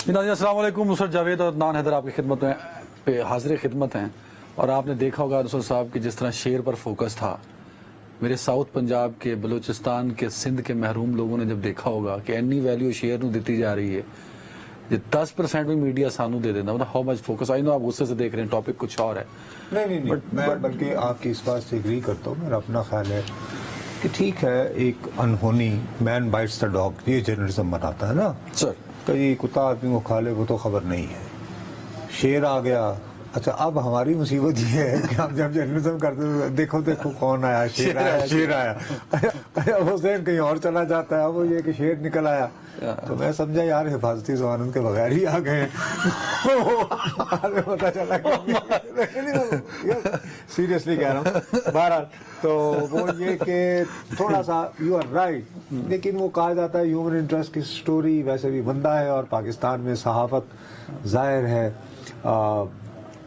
السلام علیکم. نصرت جاوید اور عدنان حیدر آپ کی خدمت میں پہ حاضر خدمت ہیں. اور آپ نے دیکھا ہوگا نصرت صاحب کی جس طرح شعر پر فوکس تھا, میرے ساؤتھ پنجاب کے, بلوچستان کے, سندھ کے محروم لوگوں نے جب دیکھا ہوگا کہ اینی ویلیو شیئر نو دیتی جا رہی ہے, یہ 10% بھی میڈیا سانو دے دینا, مطلب ہاؤ مچ فوکس. آئی نو آپ غصے سے دیکھ رہے ہیں, ٹاپک کچھ اور ہے. نہیں, میں بلکہ آپ کی اس بات سے ایگری کرتا ہوں. میرا اپنا خیال ہے کہ ٹھیک ہے, ایک انہونی مین بائٹس دا ڈاگ, یہ جرنلزم بناتا ہے نا سر. کئی کتا آدمی کو کھا لے وہ تو خبر نہیں ہے. شیر آ گیا. اچھا, اب ہماری مصیبت یہ ہے کہ ہم جب جرنلزم کرتے ہیں دیکھو کون آیا, شیر آیا. حسین کہیں اور چلا جاتا ہے, اب وہ یہ کہ شیر نکل آیا, تو میں سمجھا یار حفاظتی ضوابط کے بغیر ہی آ گئے. پتا چلا سیریسلی کہہ رہا ہوں. بہرحال تو وہ یہ کہ تھوڑا سا یو آر رائٹ, لیکن وہ کہا جاتا ہے ہیومن انٹرسٹ کی سٹوری ویسے بھی بندہ ہے, اور پاکستان میں صحافت ظاہر ہے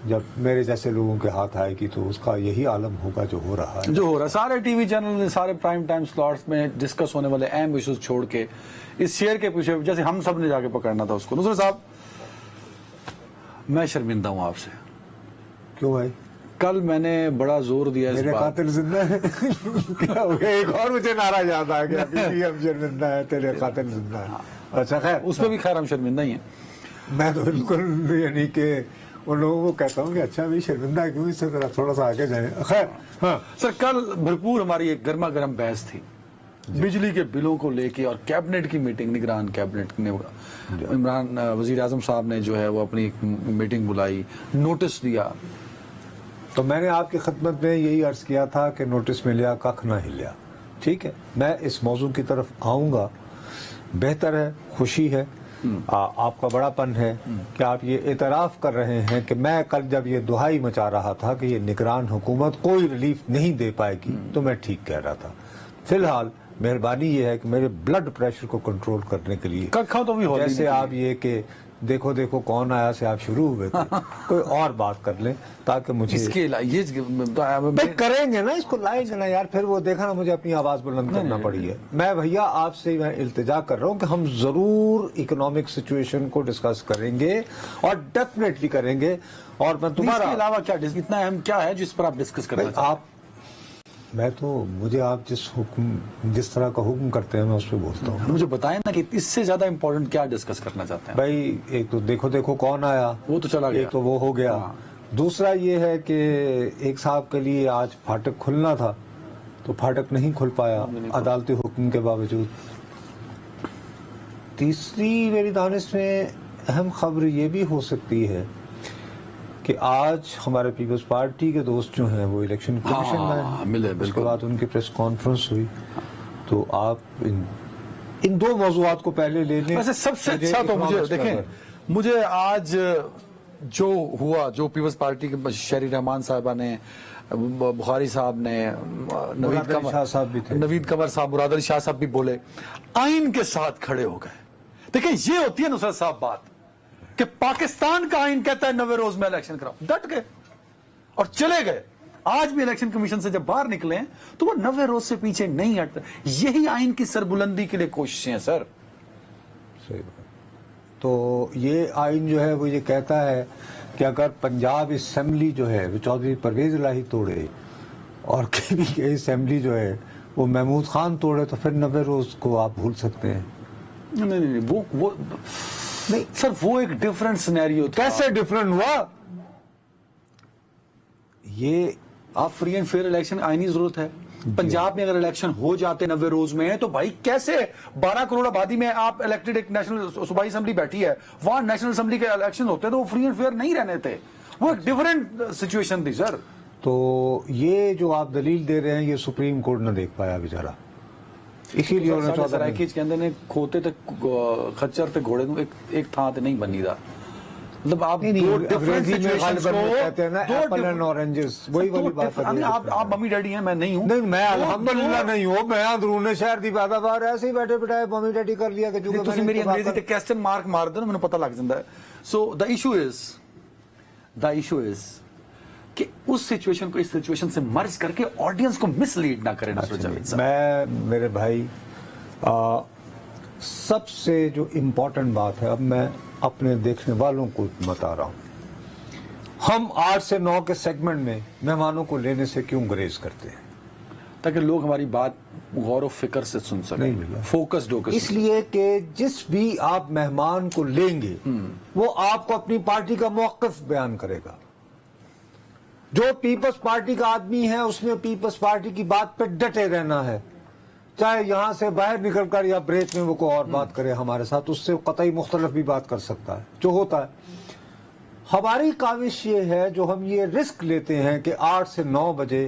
جب میرے جیسے لوگوں کے ہاتھ آئے گی تو اس کا یہی عالم ہوگا جو ہو رہا ہے. سارے ٹی وی چینل, سارے پرائم ٹائم سلاٹس میں ڈسکس ہونے والے اہم ایشوز چھوڑ کے اس شیئر کے پیچھے جیسے ہم سب نے جا کے پکڑنا تھا اس کو. نصرت صاحب, میں شرمندہ ہوں آپ سے. کیوں بھائی؟ کل میں نے بڑا زور دیا اس میرے بات. قاتل زندہ ہے. کیا ہو گیا؟ ایک اور مجھے نعرہ یاد آ گیا, ہم شرمندہ ہے, تیرے قاتل زندہ ہے. اچھا خیر, اس میں بھی خیر ہم شرمندہ ہی ہیں. میں تو بالکل یعنی کہ ان لوگوں کو کہتا ہوں کہ اچھا بھی شرمندہ کیوں, اس سے ذرا تھوڑا سا آگے جائیں. خیر ہاں سر, کل بھرپور ہماری ایک گرما گرم بحث تھی بجلی کے بلوں کو لے کے, اور کیبنٹ کی میٹنگ, نگران کیبنٹ نے, عمران وزیر اعظم صاحب نے جو ہے وہ اپنی میٹنگ بلائی, نوٹس دیا. تو میں نے آپ کی خدمت میں یہی عرض کیا تھا کہ نوٹس ملیا ککھ نہ ہلیا. ٹھیک ہے, میں اس موضوع کی طرف آؤں گا. بہتر ہے, خوشی ہے, آپ کا بڑا پن ہے کہ آپ یہ اعتراف کر رہے ہیں کہ میں کل جب یہ دہائی مچا رہا تھا کہ یہ نگران حکومت کوئی ریلیف نہیں دے پائے گی تو میں ٹھیک کہہ رہا تھا. فی الحال مہربانی یہ ہے کہ میرے بلڈ پریشر کو کنٹرول کرنے کے لیے جیسے آپ یہ کہ دیکھو کون آیا سے آپ شروع ہوئے تھے, کوئی اور بات کر لیں تاکہ مجھے اس کے کریں گے نا, اس کو لائیں گے نا یار, پھر وہ دیکھا نا مجھے اپنی آواز بلند کرنا پڑی ہے. میں بھیا آپ سے میں التجا کر رہا ہوں کہ ہم ضرور اکنامک سچویشن کو ڈسکس کریں گے, اور ڈیفینیٹلی کریں گے. اور میں تمہارا اس کے علاوہ کیا اتنا اہم کیا ہے جس پر آپ ڈسکس کرنا چاہتے ہیں؟ آپ میں تو مجھے آپ جس طرح کا حکم کرتے ہیں میں اس پہ بولتا ہوں. مجھے بتائیں نا کہ اس سے زیادہ امپورٹنٹ کیا ڈسکس کرنا چاہتے ہیں بھائی. ایک تو دیکھو کون آیا, وہ تو چلا گیا, ایک تو وہ ہو گیا. دوسرا یہ ہے کہ ایک صاحب کے لیے آج پھاٹک کھلنا تھا تو پھاٹک نہیں کھل پایا عدالتی حکم کے باوجود. تیسری میری دانش میں اہم خبر یہ بھی ہو سکتی ہے کہ آج ہمارے پیپلز پارٹی کے دوست جو ہیں وہ الیکشن کمیشن میں, اس کے بعد ان کی پریس کانفرنس ہوئی, تو آپ ان دو موضوعات کو پہلے لے لیں. سب سے اچھا تو مجھے دیکھیں, مجھے آج جو ہوا, جو پیپلز پارٹی کے شہری رحمان صاحبہ نے, بخاری صاحب نے, نوید قمر صاحب, مراد علی شاہ صاحب بھی بولے, آئین کے ساتھ کھڑے ہو گئے. دیکھیں یہ ہوتی ہے نصرت صاحب بات کہ پاکستان کا آئین کہتا ہے 90 روز میں الیکشن کراؤ, ڈٹ گئے اور چلے گئے. آج بھی الیکشن کمیشن سے جب باہر نکلے ہیں تو وہ 90 روز سے پیچھے نہیں ہٹتے. یہی آئین کی سربلندی کے لیے کوششیں ہیں سر. صحیح بات. تو یہ آئین جو ہے وہ یہ کہتا ہے کہ اگر پنجاب اسمبلی جو ہے وہ چودھری پرویز الہی توڑے, اور KP کی اسمبلی جو ہے وہ محمود خان توڑے, تو پھر 90 روز کو آپ بھول سکتے ہیں. نہیں, وہ نہیں سر, وہ ایک ڈیفرنٹ سینیریو تھا. کیسے ڈیفرنٹ ہوا؟ یہ آپ فری اینڈ فیئر الیکشن آئینی ضرورت ہے. پنجاب میں اگر الیکشن ہو جاتے 90 روز میں تو بھائی کیسے 12 کروڑ آبادی میں آپ الیکٹڈ ایک نیشنل صوبائی اسمبلی بیٹھی ہے, وہاں نیشنل اسمبلی کے الیکشن ہوتے تو وہ فری اینڈ فیئر نہیں رہنے تھے. وہ ایک ڈیفرنٹ سچویشن تھی سر. تو یہ جو آپ دلیل دے رہے ہیں یہ سپریم کورٹ نہ دیکھ پایا بیچارہ, اسی لیے سرائکیج کہندے نے کھوتے تے خچر تے گھوڑے نو ایک تھاں تے نہیں بنی دا. مطلب آپ آپ ممی ڈیڈی ہیں, میں نہیں ہوں. نہیں, میں الحمدللہ نہیں ہوں. میں اندرون شہر دی پیداوار ایسے ہی بیٹھے بٹھائے ممی ڈیڈی کر لیا کہ تسی میری انگریزی تے کوسچن مارک مار دو نا, مینوں پتہ لگ جاندا ہے. سو دا ایشو از کہ اس سچویشن کو اس سچویشن سے مرج کر کے آڈینس کو مس لیڈ نہ کریں. میں میرے بھائی سب سے جو امپورٹنٹ بات ہے, اب میں اپنے دیکھنے والوں کو بتا رہا ہوں، ہم 8 سے 9 کے سیگمنٹ میں مہمانوں کو لینے سے کیوں گریز کرتے ہیں؟ تاکہ لوگ ہماری بات غور و فکر سے سن سکیں، نہیں بھیا، فوکسڈ ہو کے اس لیے کہ جس بھی آپ مہمان کو لیں گے وہ آپ کو اپنی پارٹی کا موقف بیان کرے گا. جو پیپلز پارٹی کا آدمی ہے اس نے پیپلز پارٹی کی بات پہ ڈٹے رہنا ہے، چاہے یہاں سے باہر نکل کر یا بریک میں وہ کوئی اور بات کرے ہمارے ساتھ، اس سے قطعی مختلف بھی بات کر سکتا ہے جو ہوتا ہے. ہماری کاوش یہ ہے، جو ہم یہ رسک لیتے ہیں کہ 8 سے 9 بجے،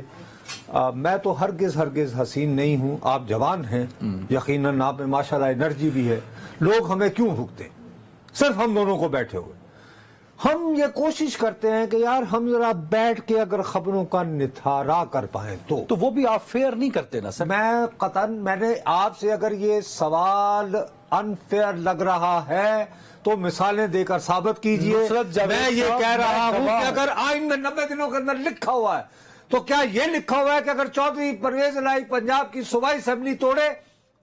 میں تو ہرگز حسین نہیں ہوں، آپ جوان ہیں، یقیناً آپ میں ماشاءاللہ انرجی بھی ہے، لوگ ہمیں کیوں بھگتے؟ صرف ہم دونوں کو بیٹھے ہوئے ہم یہ کوشش کرتے ہیں کہ یار ہم ذرا بیٹھ کے اگر خبروں کا نتھارا کر پائیں تو وہ بھی آپ فیئر نہیں کرتے نا سر. میں نے آپ سے اگر یہ سوال انفیئر لگ رہا ہے تو مثالیں دے کر ثابت کیجئے. میں یہ کہہ رہا ہوں کہ اگر آئین میں 90 دنوں کے اندر لکھا ہوا ہے تو کیا یہ لکھا ہوا ہے کہ اگر چودھری پرویز الہی پنجاب کی صوبائی اسمبلی توڑے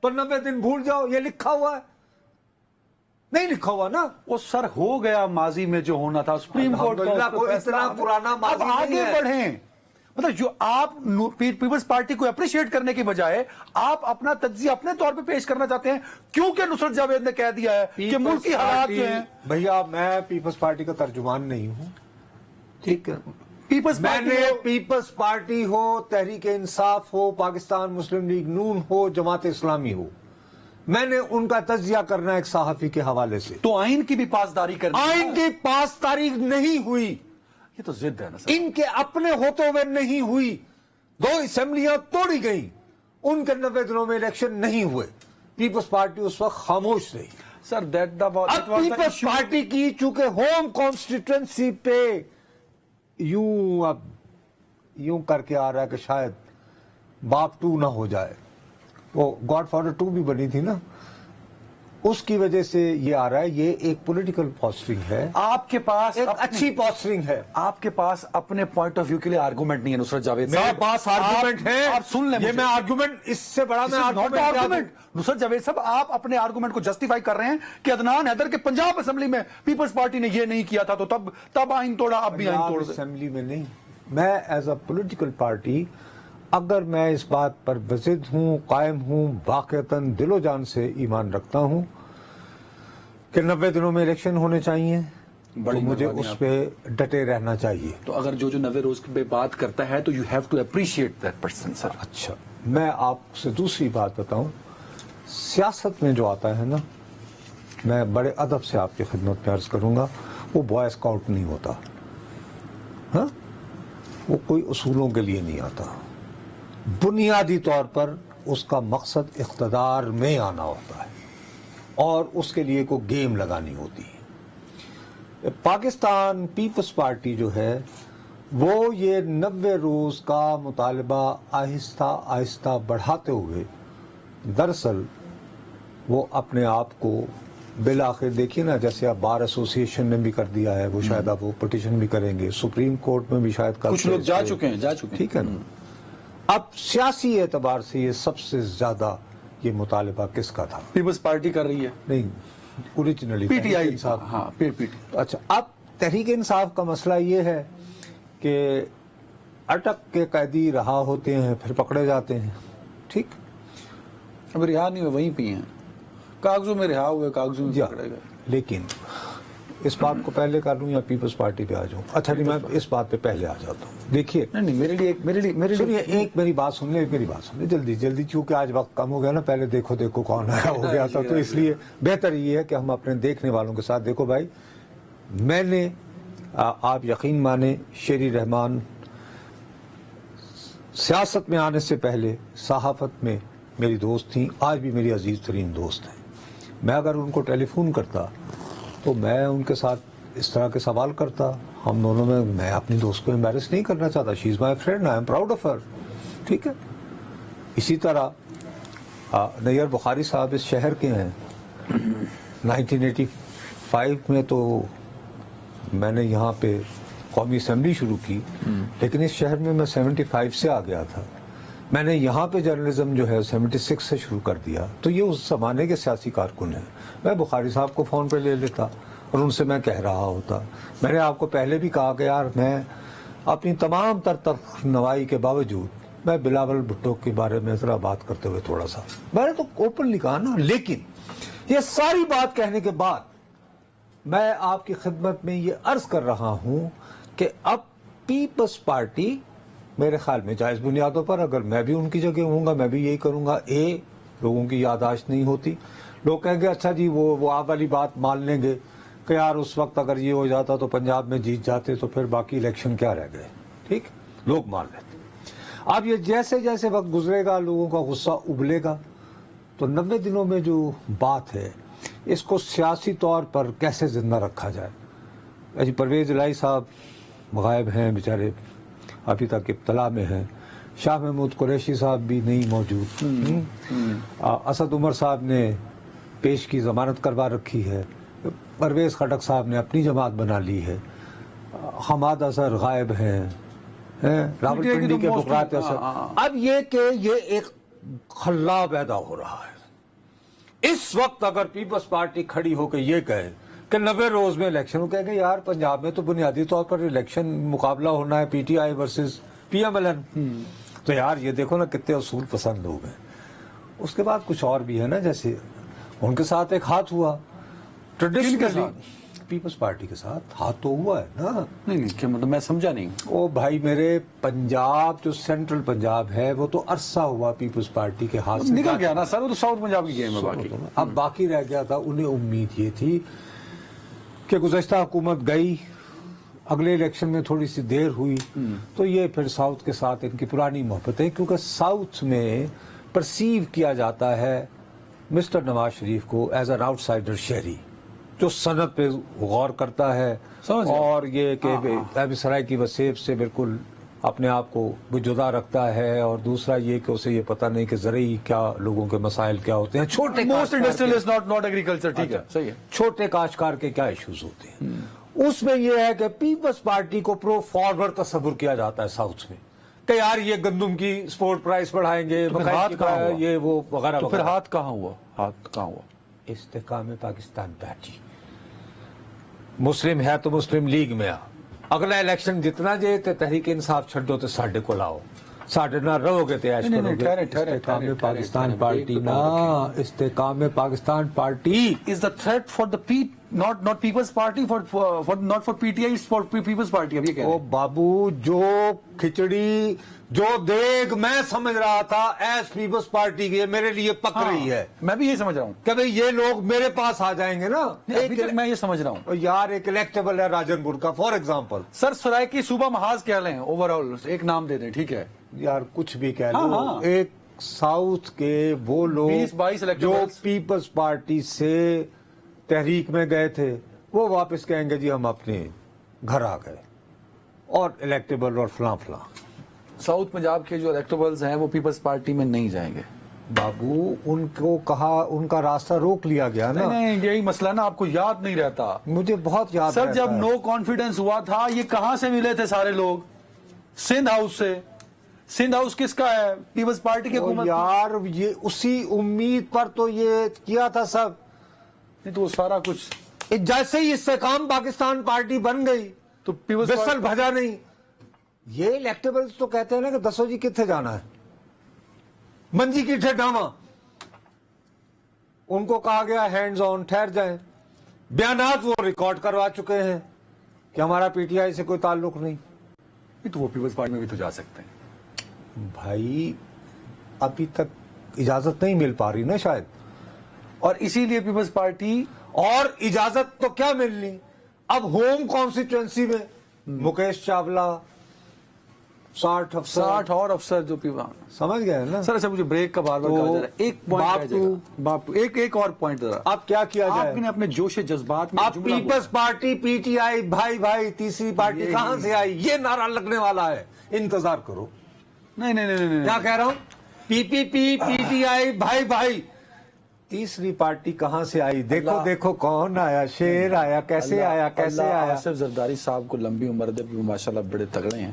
تو 90 دن بھول جاؤ؟ یہ لکھا ہوا ہے؟ نہیں لکھا ہوا نا. وہ سر ہو گیا ماضی میں جو ہونا تھا، سپریم کورٹ کا کوئی اتنا پرانا ماضی نہیں ہے. آگے بڑھیں، مطلب جو آپ پیپلز پارٹی کو اپریشیٹ کرنے کی بجائے آپ اپنا تجزیہ اپنے طور پہ پیش کرنا چاہتے ہیں، کیونکہ نصرت جاوید نے کہہ دیا ہے کہ ملکی حالات جو ہیں. بھیا میں پیپلز پارٹی کا ترجمان نہیں ہوں، ٹھیک ہے؟ میں نے پیپلز پارٹی ہو، تحریک انصاف ہو، پاکستان مسلم لیگ نون ہو، جماعت اسلامی ہو، میں نے ان کا تجزیہ کرنا ایک صحافی کے حوالے سے. تو آئین کی بھی پاسداری کرنی، آئین کی پاسداری نہیں ہوئی، یہ تو ضد ہے نا سر. ان کے اپنے ہوتے ہوئے نہیں ہوئی. 2 اسمبلیاں توڑی گئیں، ان کے 90 دنوں میں الیکشن نہیں ہوئے. پیپلز پارٹی اس وقت خاموش رہی. سر اب پیپلز پارٹی کی چونکہ ہوم کانسٹیٹوینسی پہ یوں کر کے آ رہا ہے کہ شاید باپ 2 نہ ہو جائے، وہ گاڈ فادر 2 بھی بنی تھی نا، اس کی وجہ سے یہ آ رہا ہے. یہ ایک پولیٹیکل پوسٹرنگ ہے، آپ کے پاس ایک اچھی پوسٹرنگ ہے. آپ کے پاس اپنے پوائنٹ آف ویو کے لیے آرگومنٹ نہیں ہے نصرت جاوید صاحب. میرے پاس آرگومنٹ ہے، آپ سن لیں. یہ میں آرگومنٹ اس سے بڑا میں آرگومنٹ نصرت جاوید صاحب، آپ اپنے آرگومنٹ کو جسٹیفائی کر رہے ہیں کہ عدنان حیدر کے پنجاب اسمبلی میں پیپلز پارٹی نے یہ نہیں کیا تھا تو تب آئین توڑا، اب بھی آئین توڑ دیں. اسمبلی میں نہیں، میں ایز اے پولیٹیکل پارٹی اگر میں اس بات پر بضد ہوں، قائم ہوں، واقعتاً دل و جان سے ایمان رکھتا ہوں کہ 90 دنوں میں الیکشن ہونے چاہیے، تو مجھے اس پہ ڈٹے رہنا چاہیے. تو اگر جو 90 روز پہ بات کرتا ہے تو you have to appreciate that person sir. اچھا، میں آپ سے دوسری بات بتاؤں، سیاست میں جو آتا ہے نا، میں بڑے ادب سے آپ کی خدمت میں عرض کروں گا، وہ بوائے اسکاؤٹ نہیں ہوتا، ہاں، وہ کوئی اصولوں کے لیے نہیں آتا. بنیادی طور پر اس کا مقصد اقتدار میں آنا ہوتا ہے اور اس کے لیے کوئی گیم لگانی ہوتی ہے. پاکستان پیپلز پارٹی جو ہے وہ یہ 90 روز کا مطالبہ آہستہ آہستہ بڑھاتے ہوئے دراصل وہ اپنے آپ کو بالآخر دیکھیے نا، جیسے اب بار ایسوسی ایشن نے بھی کر دیا ہے، وہ شاید اب وہ پٹیشن بھی کریں گے، سپریم کورٹ میں بھی شاید کچھ لوگ جا چکے ہیں. ٹھیک ہے نا. اب سیاسی اعتبار سے یہ سب سے زیادہ یہ مطالبہ کس کا تھا؟ پیپلز پارٹی کر رہی ہے. نہیں، اوریجنلی پی ٹی آئی. ہاں، پی ٹی. اچھا، اب تحریک انصاف کا مسئلہ یہ ہے کہ اٹک کے قیدی رہا ہوتے ہیں پھر پکڑے جاتے ہیں، ٹھیک، اب رہا نہیں ہوئے، وہیں پہ ہیں، کاغذوں میں رہا ہوئے، کاغذوں میں پکڑے گئے. لیکن اس بات کو پہلے کر لوں یا پیپلز پارٹی پہ آ جاؤں؟ اچھا نہیں، میں اس بات پہ پہلے آ جاتا ہوں. دیکھیے، نہیں، میرے لیے ایک میری بات سن لیں، جلدی، چونکہ آج وقت کم ہو گیا نا، پہلے دیکھو کون آیا ہو گیا تھا، تو اس لیے بہتر یہ ہے کہ ہم اپنے دیکھنے والوں کے ساتھ. دیکھو بھائی، میں نے، آپ یقین مانیں، شیری رحمان سیاست میں آنے سے پہلے صحافت میں میری دوست تھیں، آج بھی میری عزیز ترین دوست ہیں. میں اگر ان کو ٹیلی فون کرتا تو میں ان کے ساتھ اس طرح کے سوال کرتا. ہم دونوں میں اپنی دوست کو امبیرس نہیں کرنا چاہتا. She is my friend, I am proud of her. ٹھیک ہے. اسی طرح نیئر بخاری صاحب اس شہر کے ہیں. 1985 میں تو میں نے یہاں پہ قومی اسمبلی شروع کی، لیکن اس شہر میں 75 سے آ گیا تھا. میں نے یہاں پہ جرنلزم جو ہے 76 سے شروع کر دیا. تو یہ اس زمانے کے سیاسی کارکن ہیں. میں بخاری صاحب کو فون پہ لے لیتا، اور ان سے میں کہہ رہا ہوتا. میں نے آپ کو پہلے بھی کہا کہ یار میں اپنی تمام تر نوائی کے باوجود میں بلاول بھٹو کے بارے میں ذرا بات کرتے ہوئے تھوڑا سا میں نے تو اوپنلی کہا نا. لیکن یہ ساری بات کہنے کے بعد میں آپ کی خدمت میں یہ عرض کر رہا ہوں کہ اب پیپلز پارٹی میرے خیال میں جائز بنیادوں پر, اگر میں بھی ان کی جگہ ہوں گا میں بھی یہی کروں گا. لوگوں کی یادداشت نہیں ہوتی, لوگ کہیں گے اچھا جی وہ آپ والی بات مان لیں گے کہ یار اس وقت اگر یہ ہو جاتا تو پنجاب میں جیت جاتے تو پھر باقی الیکشن کیا رہ گئے. ٹھیک, لوگ مان لیتے. اب یہ جیسے جیسے وقت گزرے گا لوگوں کا غصہ ابلے گا, تو 90 دنوں میں جو بات ہے اس کو سیاسی طور پر کیسے زندہ رکھا جائے. پرویز الہی صاحب غائب ہیں بیچارے, ابھی تک ابتلا میں ہیں. شاہ محمود قریشی صاحب بھی نہیں موجود. اسد عمر صاحب نے پیش کی ضمانت کروا رکھی ہے. پرویز خٹک صاحب نے اپنی جماعت بنا لی ہے. حماد اظہر غائب ہیں. راولپنڈی کے بکرات اثر. اب یہ کہ یہ ایک خلا پیدا ہو رہا ہے. اس وقت اگر پیپلز پارٹی کھڑی ہو کے یہ کہے کہ 90 روز میں الیکشن, وہ کہیں گے یار پنجاب میں تو بنیادی طور پر الیکشن مقابلہ ہونا ہے PTI ورسز PMLN. تو یار یہ دیکھو نا کتنے اصول پسند لوگ ہیں. اس کے بعد کچھ اور بھی ہے نا, جیسے ان کے ساتھ ایک ہاتھ ہوا ٹریڈیشنلی, پیپلز پارٹی کے ساتھ ہاتھ تو ہوا ہے نا. نہیں کیا مطلب, میں سمجھا نہیں. او بھائی میرے, پنجاب جو سینٹرل پنجاب ہے وہ تو عرصہ ہوا پیپلز پارٹی کے ہاتھ سے نکل گیا نا سر, وہ تو ساؤتھ پنجاب کی گیم ہے باقی. اب باقی رہ گیا تھا. انہیں امید یہ تھی کہ گزشتہ حکومت گئی, اگلے الیکشن میں تھوڑی سی دیر ہوئی تو یہ پھر ساؤتھ کے ساتھ ان کی پرانی محبتیں, کیونکہ ساؤتھ میں پرسیو کیا جاتا ہے مسٹر نواز شریف کو ایز این آؤٹ سائڈر شہری جو صنعت پہ غور کرتا ہے, اور یہ کہ ابھی سرائے کی وسیب سے بالکل اپنے آپ کو جدا رکھتا ہے, اور دوسرا یہ کہ اسے یہ پتہ نہیں کہ زرعی کیا لوگوں کے مسائل کیا ہوتے ہیں, چھوٹے کاشتکار کے کیا ایشوز ہوتے ہیں. اس میں یہ ہے کہ پیپلز پارٹی کو پرو فارورڈ تصور کیا جاتا ہے ساؤتھ میں کہ یار یہ گندم کی سپورٹ پرائس بڑھائیں گے, یہ وہ وغیرہ. تو پھر ہاتھ کہاں ہوا, ہاتھ کہاں ہوا؟ استحکام پاکستان پارٹی مسلم ہے تو مسلم لیگ میں اگلا الیکشن جتنا جے تے تحریک انصاف چھڈو تے ساڈے کو لاؤ, ساڈے نہ رہو گے تے عیش کرو گے. استحکام پاکستان پارٹی نا, استحکام Pakistan party is the threat for the not people's party for not for PTI, it's for people's party. اب یہ کہہ رہے او ہیں بابو, جو کھچڑی جو دیگ میں سمجھ رہا تھا ایس پیپلز پارٹی کی میرے لیے پک رہی ہے. میں بھی یہ سمجھ رہا ہوں کہ بھئی یہ لوگ میرے پاس آ جائیں گے نا. میں یہ سمجھ رہا ہوں یار ایک الیکٹیبل ہے راجن پور کا فار ایگزامپل. سر سرائیکی صوبہ محاذ کہہ لیں, اوور آل ایک نام دے دیں, ٹھیک ہے یار کچھ بھی کہہ لو, ایک ساؤتھ کے وہ لوگ 20-22 جو پیپلز پارٹی سے تحریک میں گئے تھے وہ واپس کہیں گے جی ہم اپنے گھر آ گئے, اور الیکٹیبل اور فلاں فلاں. ساؤتھ پنجاب کے جو الیکٹیبلز ہیں وہ پیپلز پارٹی میں نہیں جائیں گے. بابو ان کو کہا, ان کا راستہ روک لیا گیا نا. نہیں یہی مسئلہ نا, آپ کو یاد نہیں رہتا. مجھے بہت یاد سر جب نو کانفیڈنس ہوا تھا, یہ کہاں سے ملے تھے سارے لوگ؟ سندھ ہاؤس سے. سندھ ہاؤس کس کا ہے؟ پیپلز پارٹی کی حکومت. یار یہ اسی امید پر تو یہ کیا تھا سب. نہیں تو وہ سارا کچھ جیسے ہی استحکام پاکستان پارٹی بن گئی تو پیپلز بسل بھجا نہیں. یہ الیکٹیبلز تو کہتے ہیں نا کہ دسو جی کتنے جانا ہے, منجی کی ڈھاواں. ان کو کہا گیا ہینڈز آن, ٹھہر جائیں. بیانات وہ ریکارڈ کروا چکے ہیں کہ ہمارا PTI سے کوئی تعلق نہیں. تو وہ پیپلز پارٹی میں بھی تو جا سکتے ہیں بھائی, ابھی تک اجازت نہیں مل پا رہی نا شاید, اور اسی لیے پیپلز پارٹی. اور اجازت تو کیا ملنی, اب ہوم کانسٹیچوئنسی میں مکیش چاولہ 60 اور افسر جو سمجھ گئے نا سر. اچھا مجھے بریک کا بار بار کہا جا رہا ہے, ایک پوائنٹ, ایک اور پوائنٹ ذرا. اب کیا کیا جائے؟ آپ نے اپنے جوش جذبات میں اب پیپلز پارٹی PTI بھائی بھائی, تیسری پارٹی کہاں سے آئی؟ یہ نعرہ لگنے والا ہے, انتظار کرو. نہیں کیا کہہ رہا ہوں؟ PPP PTI بھائی بھائی, تیسری پارٹی کہاں سے آئی؟ دیکھو دیکھو کون آیا, شیر آیا, کیسے آیا, کیسے آیا. آصف زرداری صاحب کو لمبی عمر دے, ماشاءاللہ بڑے تگڑے ہیں.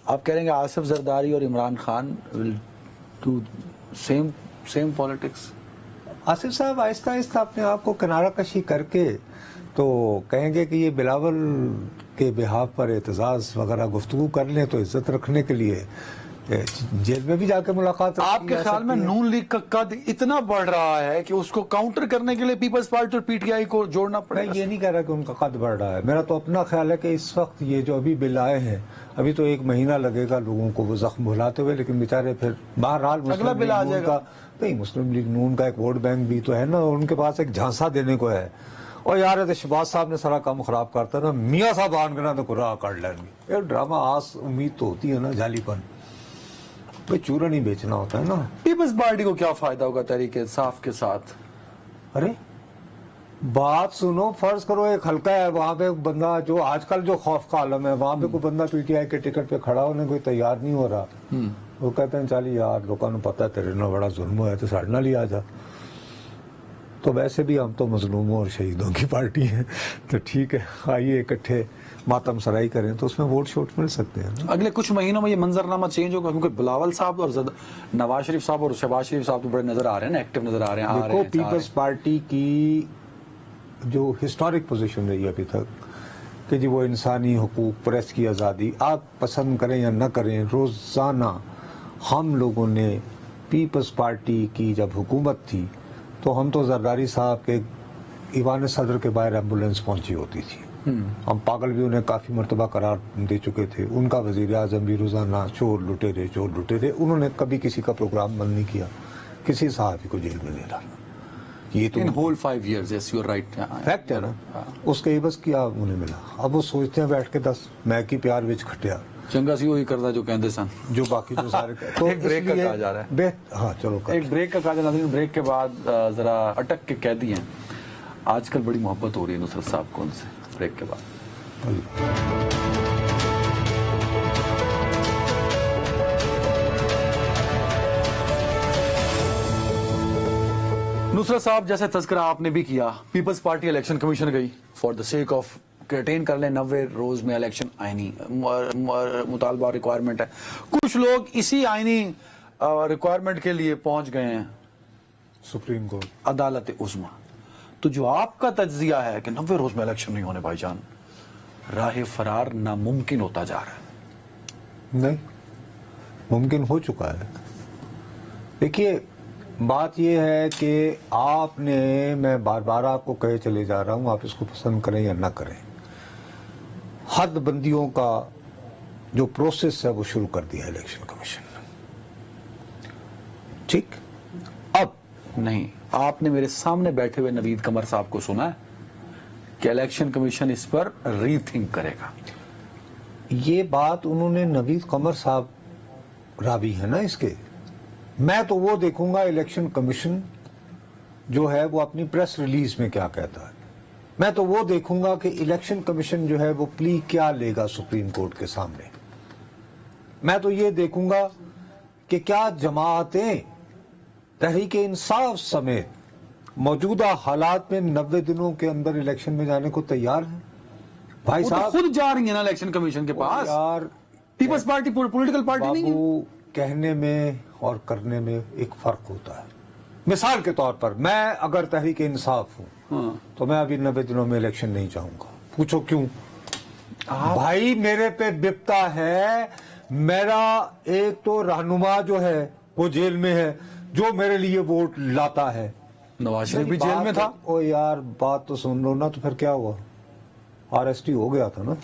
آپ کہہ رہے ہیں کہ آصف زرداری اور Imran Khan will do same politics. Asif صاحب آہستہ آہستہ اپنے آپ کو کنارہ کشی کر کے تو کہیں گے کہ یہ بلاول کے بہاف پر اعتزاز وغیرہ گفتگو کر لیں تو عزت رکھنے کے لیے جیل میں بھی جا کے ملاقات آپ کے خیال میں نون لیگ کا قد اتنا بڑھ رہا ہے کہ اس کو کاؤنٹر کرنے کے لیے پیپلز پارٹی اور پی ٹی آئی کو جوڑنا پڑے میں گا؟ یہ نہیں کہہ رہا کہ ان کا قد بڑھ رہا ہے. میرا تو اپنا خیال ہے کہ اس وقت یہ جو ابھی بل آئے ہیں ابھی تو 1 مہینہ لگے گا لوگوں کو وہ زخم بھلاتے ہوئے, لیکن بیچارے پھر بہرحال اگلا بل آ جائے گا. نہیں, مسلم لیگ نون کا ایک ووٹ بینک بھی تو ہے نا, ان کے پاس ایک جھانسا دینے کو ہے. اور یار شہباز صاحب نے سارا کام خراب کرتا ہے نا, میاں صاحب آن کرنا تو قرآن کاٹ لیں گے. یہ ڈرامہ آس امید تو ہوتی ہے نا, جعلی پن کوئی چورا نہیں بیچنا ہوتا ہے نا. پیپلز پارٹی کو کیا فائدہ ہوگا تحریک انصاف کے ساتھ؟ ارے بات سنو, فرض کرو ایک حلقہ ہے وہاں پہ بندہ, جو آج کل جو خوف کا عالم ہے, وہاں پہ کوئی بندہ پی ٹی آئی کے ٹکٹ پہ کھڑا ہونے کوئی تیار نہیں ہو رہا, وہ کہتے ہیں چالی یار لوگوں نے پتا ہے تیرے نہ بڑا ظلم ہوا ہے تو ساڑھنا لیا آ جا. تو ویسے بھی ہم تو مظلوموں اور شہیدوں کی پارٹی ہیں, تو ٹھیک ہے آئیے اکٹھے ماتم سرائی کریں تو اس میں ووٹ شوٹ مل سکتے ہیں. اگلے کچھ مہینوں میں یہ منظرنامہ چینج ہوگا, کیونکہ بلاول صاحب اور نواز شریف صاحب اور شہباز شریف صاحب تو بڑے نظر آ رہے ہیں نا, ایکٹیو نظر آ رہے ہیں. دیکھو پیپلز پارٹی کی جو ہسٹورک پوزیشن رہی ابھی تک کہ جی وہ انسانی حقوق, پریس کی آزادی, آپ پسند کریں یا نہ کریں, روزانہ ہم لوگوں نے پیپلز پارٹی کی جب حکومت تھی تو ہم تو زرداری صاحب کے ایوان صدر کے باہر ایمبولینس پہنچی ہوتی تھی. ہم پاگل بھی انہیں کافی مرتبہ قرار دے چکے تھے. ان کا وزیر اعظم بھی روزانہ چور لٹیرے چور لٹیرے, انہوں نے کبھی کسی کا پروگرام بند نہیں کیا, کسی صحافی کو جیل میں نہیں ڈالا. یہ تو in whole 5 years, yes you are right. Fact ہے نا. اس کے عوض کیا انہیں ملا؟ اب وہ سوچتے ہیں بیٹھ کے 10 میں کی پیار وچ کھٹیا چنگا سی وہی کرتا جو کہندے سن, جو باقی جو سارے تو ایک بریک کا کہا جا رہا ہے. ہاں چلو ایک بریک کا کہا جا رہا ہے. بریک کے بعد ذرا اٹک کے قیدی ہیں. آج کل بڑی محبت ہو رہی ہے نصرت صاحب کو ان سے. بریک کے بعد نصرت صاحب, جیسے تذکرہ آپ نے بھی کیا, پیپلز پارٹی الیکشن کمیشن گئی for the sake of eighteen کر لیں 90 روز میں الیکشن آئینی مطالبہ ریکوائرمنٹ ہے. کچھ لوگ اسی آئینی ریکوائرمنٹ کے لیے پہنچ گئے ہیں سپریم کورٹ, عدالت عظمیٰ. تو جو آپ کا تجزیہ ہے کہ 90 روز میں الیکشن نہیں ہونے, بھائی جان راہ فرار ناممکن ہوتا جا رہا ہے. نہیں, ممکن ہو چکا ہے. دیکھیے بات یہ ہے کہ آپ نے, میں بار بار آپ کو کہے چلے جا رہا ہوں, آپ اس کو پسند کریں یا نہ کریں, حد بندیوں کا جو پروسیس ہے وہ شروع کر دیا الیکشن کمیشن نے. ٹھیک, اب نہیں, آپ نے میرے سامنے بیٹھے ہوئے نوید قمر صاحب کو سنا ہے کہ الیکشن کمیشن اس پر ری تھنک کرے گا. یہ بات انہوں نے, نوید قمر صاحب راوی ہے نا اس کے. میں تو وہ دیکھوں گا الیکشن کمیشن جو ہے وہ اپنی پریس ریلیز میں کیا کہتا ہے. میں تو وہ دیکھوں گا کہ الیکشن کمیشن جو ہے وہ پلی کیا لے گا سپریم کورٹ کے سامنے. میں تو یہ دیکھوں گا کہ کیا جماعتیں تحریک انصاف سمیت موجودہ حالات میں 90 دنوں کے اندر الیکشن میں جانے کو تیار ہیں. بھائی صاحب خود جا رہی ہیں نا الیکشن کمیشن کے پاس. یار پیپلز پارٹی پولیٹیکل پارٹی نہیں ہے. بابو, کہنے میں اور کرنے میں ایک فرق ہوتا ہے. مثال کے طور پر میں اگر تحریک انصاف ہوں تو میں ابھی 90 دنوں میں الیکشن نہیں چاہوں گا. پوچھو کیوں؟ بھائی میرے پہ بپتا ہے, میرا ایک تو رہنما جو ہے وہ جیل میں ہے جو میرے لیے ووٹ لاتا ہے. نواز شریف بھی جیل میں تھا. او یار بات تو سن لو نا, تو پھر کیا ہوا؟ آر ایس ٹی ہو گیا تھا نا.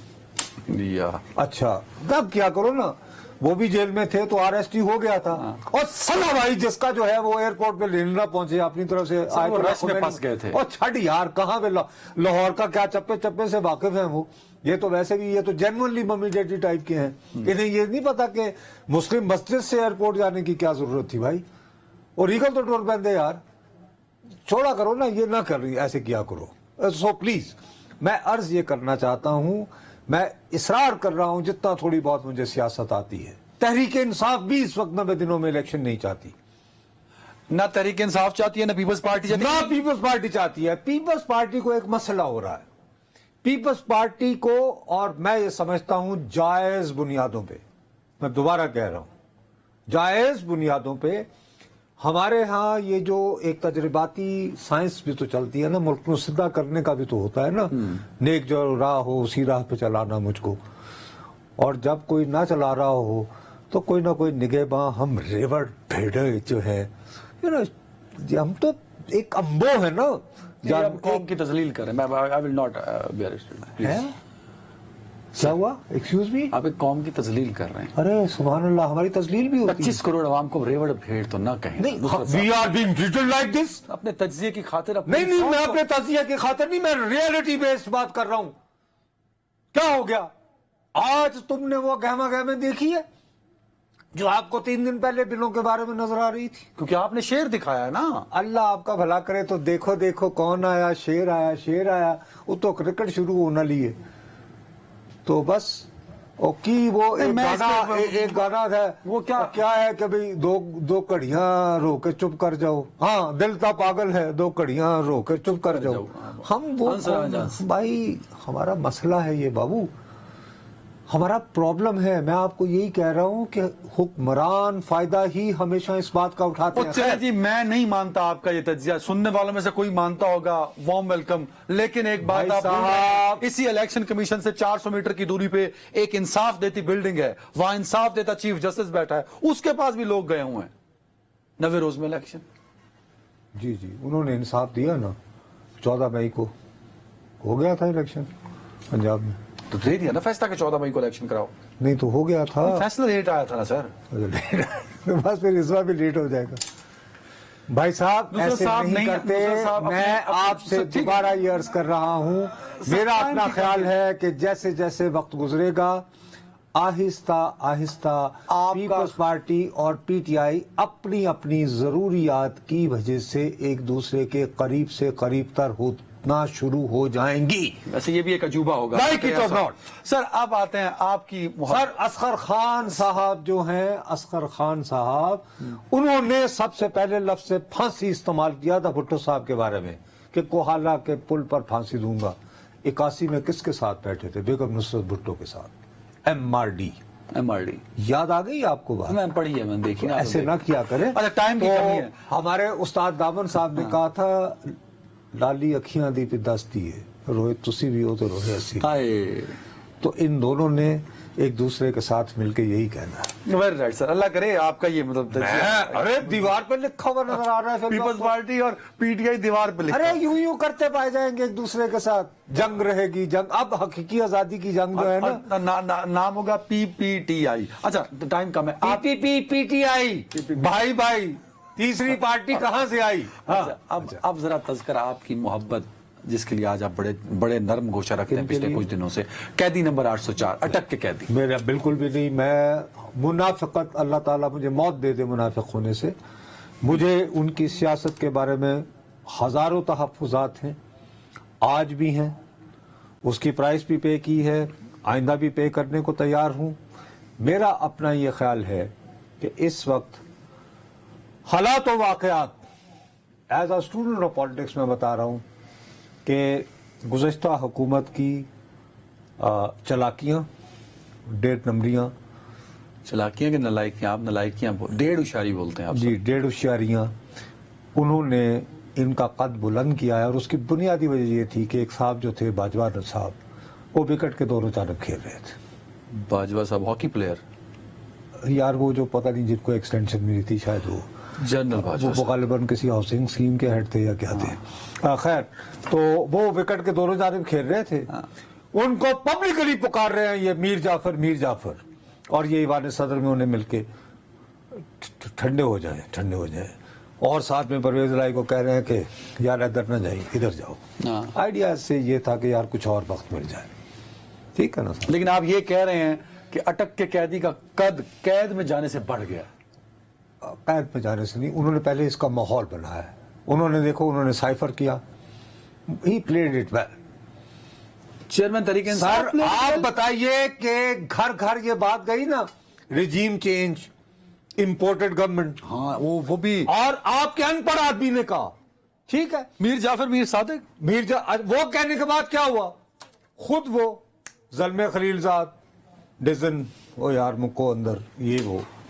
اچھا تب کیا کرو نا, وہ بھی جیل میں تھے تو آر ایس ٹی ہو گیا تھا. اور سلا بھائی جس کا جو ہے وہ ایئرپورٹ پہ لینے نہ پہنچے اپنی طرف سے پھنس گئے تھے. اور چھٹ یار, کہاں پہ لاہور کا کیا چپے چپے سے واقف ہیں وہ. یہ تو ویسے بھی, یہ تو جینوئنلی ممی ڈیڈی ٹائپ کے ہیں. انہیں یہ نہیں پتا کہ مسلم مسجد سے ایئرپورٹ جانے کی کیا ضرورت تھی بھائی. اور ریگل تو ٹور پہن دے یار, چھوڑا کرو نا, یہ نہ کر رہی ایسے کیا کرو. سو پلیز میں عرض یہ کرنا چاہتا ہوں, میں اصرار کر رہا ہوں جتنا تھوڑی بہت مجھے سیاست آتی ہے, تحریک انصاف بھی اس وقت 90 دنوں میں الیکشن نہیں چاہتی. نہ تحریک انصاف چاہتی ہے, نہ پیپلز پارٹی چاہتی ہے. نہ پیپلز پارٹی چاہتی ہے. پیپلز پارٹی کو ایک مسئلہ ہو رہا ہے. پیپلز پارٹی کو, اور میں یہ سمجھتا ہوں جائز بنیادوں پہ, میں دوبارہ کہہ رہا ہوں جائز بنیادوں پہ, ہمارے ہاں یہ جو ایک تجرباتی سائنس بھی تو چلتی ہے نا, ملک کو سدھا کرنے کا بھی تو ہوتا ہے نا, نیک جو راہ ہو اسی راہ پہ چلانا مجھ کو, اور جب کوئی نہ چلا رہا ہو تو کوئی نہ کوئی نگہباں, ہم ریوڑ بھیڑے جو ہے ہم تو ایک امبو ہے نا, آپ قوم کی تذلیل کر رہے ہیں. میں I will not be arrested. ہے کیا ہوا, ایکسکیوز می, آپ ایک قوم کی تذلیل کر رہے ہیں. ارے سبحان اللہ, ہماری تذلیل بھی ہوتی ہے. 25 کروڑ عوام کو ریوڑ بھیڑ تو نہ کہیں. We are being treated like this. اپنے تجزیے کی خاطر نہیں میں اپنے تجزیہ کی خاطر نہیں, میں ریئلٹی بیسڈ بات کر رہا ہوں. کیا ہو گیا آج تم نے وہ گہما گہمے دیکھی ہے جو آپ کو 3 دن پہلے بلوں کے بارے میں نظر آ رہی تھی؟ کیونکہ آپ نے شیر دکھایا ہے نا. اللہ آپ کا بھلا کرے. تو دیکھو دیکھو کون آیا, شیر آیا, شیر آیا, وہ تو کرکٹ شروع ہونا لیے تو بس. کی وہ ایک گانا تھا, وہ کیا ہے کہ بھئی دو کڑیاں رو کے چپ کر جاؤ, ہاں دل تا پاگل ہے, 2 کڑیاں رو کے چپ کر جاؤ. ہم وہ بھائی, ہمارا مسئلہ ہے یہ بابو, ہمارا پرابلم ہے. میں آپ کو یہی کہہ رہا ہوں کہ حکمران فائدہ ہی ہمیشہ اس بات کا اٹھاتے ہیں. چلے جی, میں نہیں مانتا آپ کا یہ تجزیہ, سننے والوں میں سے کوئی مانتا ہوگا, وارم ویلکم. لیکن ایک بات آپ, اسی الیکشن کمیشن سے 400 میٹر کی دوری پہ ایک انصاف دیتی بلڈنگ ہے, وہاں انصاف دیتا چیف جسٹس بیٹھا ہے, اس کے پاس بھی لوگ گئے ہوئے ہیں 90 روز میں الیکشن. جی انہوں نے انصاف دیا نا, 14 مئی کو ہو گیا تھا الیکشن پنجاب میں. تو دے دیا نا فیصلہ کہ 14 مئی کو الیکشن کراؤ. نہیں تو ہو گیا تھا, فیصلہ لیٹ آیا تھا نا سر. بس پھر اس بار بھی لیٹ ہو جائے گا. بھائی صاحب ایسے نہیں کرتے. میں آپ سے دوبارہ یہ عرض کر رہا ہوں, میرا اپنا خیال ہے کہ جیسے جیسے وقت گزرے گا آہستہ آہستہ پیپلز پارٹی اور پی ٹی آئی اپنی اپنی ضروریات کی وجہ سے ایک دوسرے کے قریب سے قریب تر ہونا شروع ہو جائیں گی. ویسے یہ بھی ایک عجوبہ ہوگا سر. اب آتے ہیں آپ کی سر اصغر خان صاحب جو ہیں, اصغر خان صاحب, انہوں نے سب سے پہلے لفظ پھانسی استعمال کیا تھا بھٹو صاحب کے بارے میں کہ کوہالہ کے پل پر پھانسی دوں گا. 81 میں کس کے ساتھ بیٹھے تھے؟ بیگم نصرت بھٹو کے ساتھ. ایم آر ڈی یاد آ گئی آپ کو بات؟ میں پڑھی ہے, میں دیکھی. ایسے نہ کیا کریں. ٹائم کی کمی ہے. ہمارے استاد دامن صاحب نے کہا تھا لالی اکھیاں دی پہ دستی ہے, روئے تسی بھی ہو تو روئے اسی. تو ان دونوں نے ایک دوسرے کے ساتھ مل کے یہی کہنا ہے. ویری رائٹ سر, اللہ کرے آپ کا یہ مطلب. ارے دیوار پہ لکھا ہوا نظر آ رہا ہے پیپلز پارٹی اور پی ٹی آئی دیوار پہ لکھا. ارے یوں کرتے پائے جائیں گے ایک دوسرے کے ساتھ. جنگ رہے گی, جنگ. اب حقیقی آزادی کی جنگ جو ہے نا, نام ہوگا پی پی ٹی آئی. اچھا ٹائم کم ہے. پی ٹی آئی بھائی تیسری پارٹی کہاں سے آئی؟ اب ذرا تذکرہ آپ کی محبت جس کے لیے آج آپ بڑے نرم گوشہ رکھتے ہیں پچھلے کچھ دنوں سے. قیدی نمبر 804 اٹک کے قیدی. میرا بالکل بھی نہیں. میں منافقت, اللہ تعالیٰ مجھے موت دے دے منافق ہونے سے. مجھے ان کی سیاست کے بارے میں ہزاروں تحفظات ہیں, آج بھی ہیں. اس کی پرائس بھی پے کی ہے, آئندہ بھی پے کرنے کو تیار ہوں. میرا اپنا یہ خیال ہے کہ اس وقت حالات و واقعات, as a student of politics میں بتا رہا ہوں کہ گزشتہ حکومت کی چلاکیاں, 1.5 نمبریاں, چلاکیاں کہ نلائکیاں؟ آپ نلائکیاں 1.5 ہوشیاری بولتے ہیں آپ. جی 1.5 ہوشیاریاں. انہوں نے ان کا قد بلند کیا ہے, اور اس کی بنیادی وجہ یہ تھی کہ ایک صاحب جو تھے باجوہ صاحب, وہ وکٹ کے دونوں طرف کھیل رہے تھے. باجوہ صاحب ہاکی پلیئر یار, وہ جو پتہ نہیں جن کو ایکسٹینشن ملی تھی شاید وہ جنرل باجوہ, وہ غالباً کسی ہاؤسنگ اسکیم کے ہیڈ تھے یا کیا تھے. خیر, تو وہ وکٹ کے دونوں جانب کھیل رہے تھے. ان کو پبلکلی پکار رہے ہیں یہ میر جعفر, اور یہ ایوان صدر میں انہیں مل کے ٹھنڈے ہو جائیں, اور ساتھ میں پرویز الہی کو کہہ رہے ہیں کہ یار ادھر نہ جائیں, ادھر جاؤ. آئیڈیا سے یہ تھا کہ یار کچھ اور وقت مل جائے. ٹھیک ہے نا. لیکن آپ یہ کہہ رہے ہیں کہ اٹک کے قیدی کا قد قید میں جانے سے بڑھ گیا. قید میں جانے سے نہیں, انہوں نے پہلے اس کا ماحول بنایا ہے. انہوں نے دیکھو, انہوں نے سائفر کیا, he played it well. Chairman طریقے سر آپ بتائیے کہ گھر گھر یہ بات گئی نا, ریجیم چینج, امپورٹڈ گورنمنٹ. ہاں وہ بھی, اور آپ کے ان پڑھ آدمی نے کہا ٹھیک ہے میر جعفر میر صادق, وہ کہنے کے بعد کیا ہوا, خود وہ زلمے خلیل زاد ڈزن وہ یار مکو اندر یہ وہ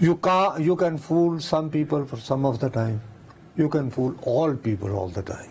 you can fool some people for some of the time, you can fool all people all the time,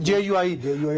JUI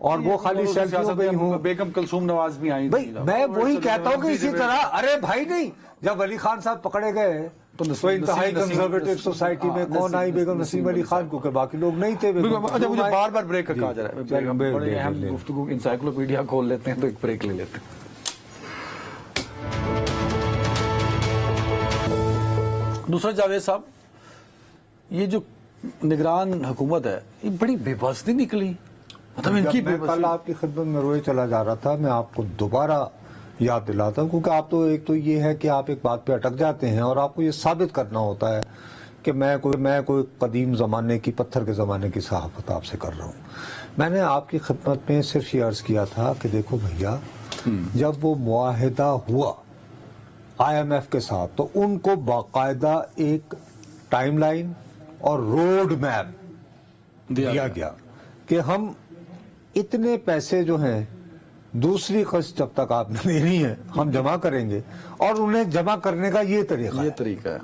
اور وہ خالی سیلفیوں پہ ہی ہوں. بیگم کلثوم نواز بھی آئی بھائی میں وہی کہتا ہوں کہ اسی طرح ارے بھائی نہیں جب علی خان صاحب پکڑے گئے تو انتہائی کنزرویٹو سوسائٹی میں کون آئی؟ بیگم نسیم علی خان, کیونکہ باقی لوگ نہیں تھے. اچھا مجھے بار بار بریک کا کہا جا رہا ہے, بڑے اہم گفتگو انسائکلوپیڈیا کھول لیتے ہیں تو ایک بریک لے لیتے ہیں. نصرت جاوید صاحب, یہ جو نگران حکومت ہے یہ بڑی بے بس نہیں نکلی, مطلب ان کی میں کل آپ کی خدمت میں روئے چلا جا رہا تھا, میں آپ کو دوبارہ یاد دلاتا ہوں, کیونکہ آپ تو ایک تو یہ ہے کہ آپ ایک بات پہ اٹک جاتے ہیں اور آپ کو یہ ثابت کرنا ہوتا ہے کہ میں کوئی قدیم زمانے کی, پتھر کے زمانے کی صحافت آپ سے کر رہا ہوں. میں نے آپ کی خدمت میں صرف یہ عرض کیا تھا کہ دیکھو بھیا, جب وہ معاہدہ ہوا آئی ایم ایف کے ساتھ تو ان کو باقاعدہ ایک ٹائم لائن اور روڈ میپ دیا گیا کہ ہم اتنے پیسے جو ہیں دوسری قسط جب تک آپ نے دینی ہے ہم جمع کریں گے, اور انہیں جمع کرنے کا یہ طریقہ ہے.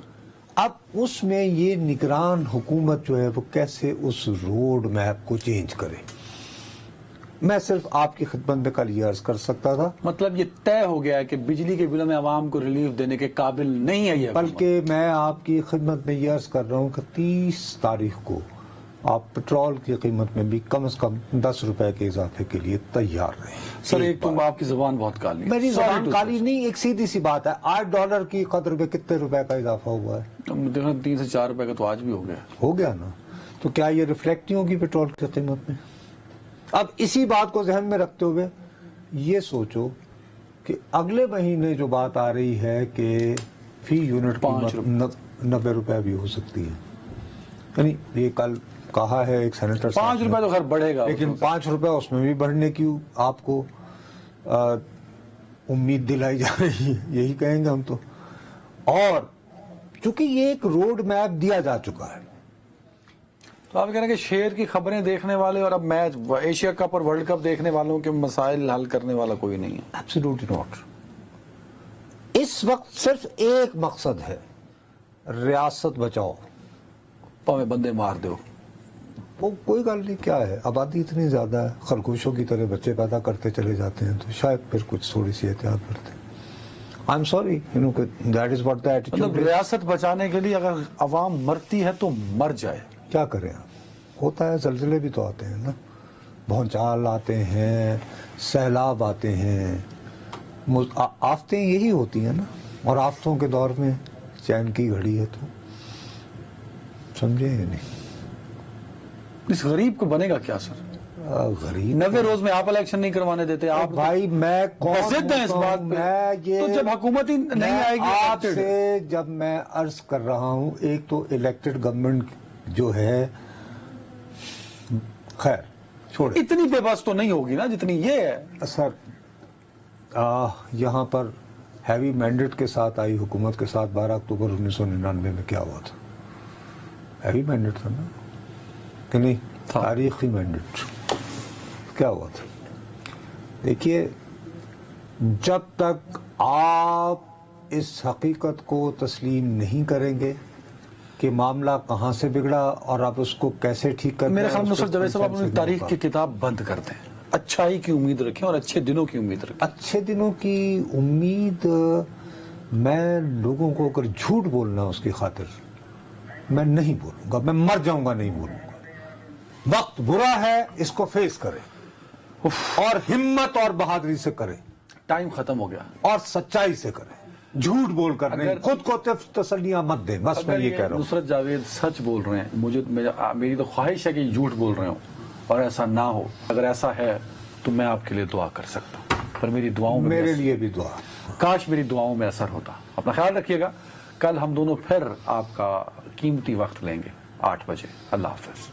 اب اس میں یہ نگران حکومت جو ہے وہ کیسے اس روڈ میپ کو چینج کرے, میں صرف آپ کی خدمت میں کل یہ عرض کر سکتا تھا. مطلب یہ طے ہو گیا ہے کہ بجلی کے بلوں میں عوام کو ریلیف دینے کے قابل نہیں ہے یہ, بلکہ میں آپ کی خدمت میں یہ عرض کر رہا ہوں کہ 30 تاریخ کو آپ پٹرول کی قیمت میں بھی کم از کم 10 روپے کے اضافے کے لیے تیار رہیں. سر ایک تو آپ کی زبان بہت کالی ہے. میری زبان کالی نہیں, ایک سیدھی سی بات ہے, $8 کی قدر پہ کتنے روپے کا اضافہ ہوا ہے؟ 3 سے 4 روپے کا تو آج بھی ہو گیا نا. تو کیا یہ ریفلیکٹ نہیں ہوگی پٹرول کی قیمت میں؟ اب اسی بات کو ذہن میں رکھتے ہوئے یہ سوچو کہ اگلے مہینے جو بات آ رہی ہے کہ فی یونٹ قیمت 90 روپے بھی ہو سکتی ہے, یعنی یہ کل کہا ہے ایک سینیٹر 5 روپے تو خیر بڑھے گا, لیکن 5 روپے اس میں بھی بڑھنے کی آپ کو امید دلائی جا رہی ہے, یہی کہیں گے ہم تو. اور چونکہ یہ ایک روڈ میپ دیا جا چکا ہے, تو آپ کہہ رہے ہیں کہ شیر کی خبریں دیکھنے والے اور اب میچ ایشیا کپ اور ورلڈ کپ دیکھنے والوں کے مسائل حل کرنے والا کوئی نہیں ہے. Absolutely not. اس وقت صرف ایک مقصد ہے, ریاست بچاؤ, پاویں بندے مار دو. وہ کوئی گل نہیں, کیا ہے آبادی اتنی زیادہ ہے, خرگوشوں کی طرح بچے پیدا کرتے چلے جاتے ہیں, تو شاید پھر کچھ تھوڑی سی احتیاط کرتے ہیں. I am sorry, that is what the attitude. مطلب ریاست بچانے کے لیے اگر عوام مرتی ہے تو مر جائے, کیا کریں آپ, ہوتا ہے, زلزلے بھی تو آتے ہیں نا, بھونچال آتے ہیں, سیلاب آتے ہیں, آفتیں یہی ہوتی ہیں نا, اور آفتوں کے دور میں چین کی گھڑی ہے. تو سمجھے نہیں, اس غریب کو بنے گا کیا سر؟ غریب 90 روز میں آپ الیکشن نہیں کروانے دیتے آپ بھائی, میں ضد ہیں اس بات پہ, تو جب حکومت ہی نہیں آئے گی آپ سے جب میں عرض کر رہا ہوں, ایک تو الیکٹڈ گورنمنٹ جو ہے, خیر چھوڑے, اتنی بے بس تو نہیں ہوگی نا جتنی یہ ہے. سر یہاں پر ہیوی مینڈیٹ کے ساتھ آئی حکومت کے ساتھ 12 اکتوبر 1999 میں کیا ہوا تھا؟ ہیوی مینڈیٹ تھا نا, کہ نہیں؟ تاریخی مینڈیٹ. کیا ہوا تھا؟ دیکھیے, جب تک آپ اس حقیقت کو تسلیم نہیں کریں گے کہ معاملہ کہاں سے بگڑا اور آپ اس کو کیسے ٹھیک کریں, میرے خیال میں نصرت جاوید صاحب آپ اپنی تاریخ کی کتاب بند کر دیں, اچھائی کی امید رکھیں اور اچھے دنوں کی امید رکھیں. اچھے دنوں کی امید, میں لوگوں کو اگر جھوٹ بولنا اس کی خاطر میں نہیں بولوں گا, میں مر جاؤں گا نہیں بولوں گا. وقت برا ہے, اس کو فیس کریں اور ہمت اور بہادری سے کریں. ٹائم ختم ہو گیا. اور سچائی سے کریں, جھوٹ بول کر نہیں, خود کو تسلیاں مت دیں, بس میں یہ کہہ رہا ہوں. نصرت جاوید سچ بول رہے ہیں, میری تو خواہش ہے کہ جھوٹ بول رہے ہوں اور ایسا نہ ہو. اگر ایسا ہے تو میں آپ کے لیے دعا کر سکتا ہوں, پر میری دعاؤں میں میرے لیے بھی دعا, کاش میری دعاؤں میں اثر ہوتا. اپنا خیال رکھیے گا, کل ہم دونوں پھر آپ کا قیمتی وقت لیں گے 8 بجے. اللہ حافظ.